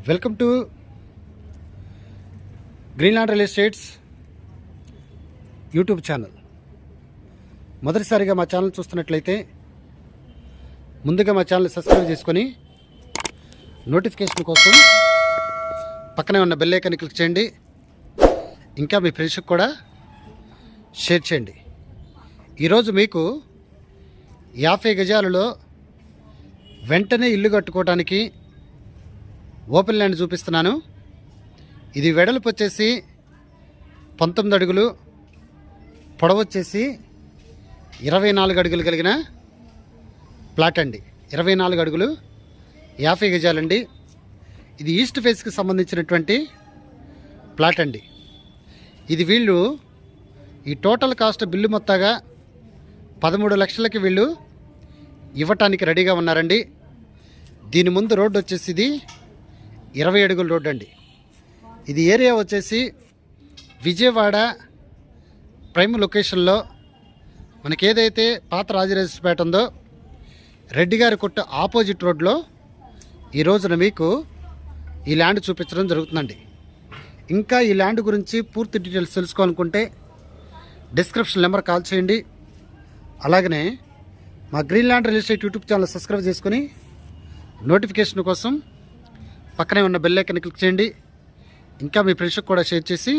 Welcome to Greenland real estates YouTube channel. మొదటిసారిగా మా channel చూస్తున్నట్లయితే ముందుగా మా ఛానల్ సబ్స్క్రైబ్ చేసుకొని నోటిఫికేషన్ కోసం పక్కనే ఉన్న బెల్ ఐకాన్ క్లిక్ చేయండి. ఇంకా మీ ఫ్రెండ్స్కి కూడా షేర్ చేయండి. ఈరోజు మీకు 50 గజాలలో వెంటనే ఇల్లు కట్టుకోవడానికి ఓపెన్ ల్యాండ్ చూపిస్తున్నాను. ఇది వెడల్పు వచ్చేసి 19 అడుగులు, పొడవు వచ్చేసి 24 అడుగులు కలిగిన ప్లాట్ అండి. 24 అడుగులు 50 గజాలండి. ఇది ఈస్ట్ ఫేస్కి సంబంధించినటువంటి ప్లాట్ అండి. ఇది వీళ్ళు ఈ టోటల్ కాస్ట్ బిల్లు మొత్తంగా 13 లక్షలకి వీళ్ళు ఇవ్వటానికి రెడీగా ఉన్నారండి. దీని ముందు రోడ్డు వచ్చేసి ఇది 20 అడుగుల రోడ్డు అండి. ఇది ఏరియా వచ్చేసి విజయవాడ ప్రైమ్ లొకేషన్లో మనకి ఏదైతే పాత రాజరాజపేట ఉందో రెడ్డి గారి కొట్టు ఆపోజిట్ రోడ్లో ఈ రోజున మీకు ఈ ల్యాండ్ చూపించడం జరుగుతుందండి. ఇంకా ఈ ల్యాండ్ గురించి పూర్తి డీటెయిల్స్ తెలుసుకోవాలనుకుంటే డిస్క్రిప్షన్ నెంబర్ కాల్ చేయండి. అలాగనే మా Greenland real estate YouTube channel subscribe చేసుకొని నోటిఫికేషన్ కోసం పక్కనే ఉన్న బెల్ ఐకాన్ క్లిక్ చేయండి. ఇంకా మీ ఫ్రెండ్స్కి కూడా షేర్ చేసి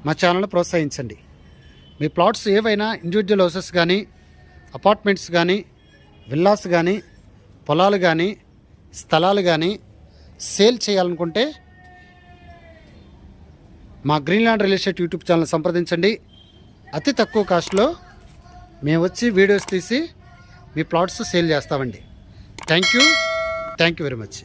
మా ఛానల్ని ప్రోత్సహించండి. మీ ప్లాట్స్ ఏవైనా ఇండివిజువల్ హౌసెస్ కానీ, అపార్ట్మెంట్స్ కానీ, విల్లాస్ కానీ, పొలాలు కానీ, స్థలాలు కానీ సేల్ చేయాలనుకుంటే మా Greenland real estate YouTube channel సంప్రదించండి. అతి తక్కువ కాస్ట్లో మేము వచ్చి వీడియోస్ తీసి మీ ప్లాట్స్ సేల్ చేస్తామండి. Thank you very much.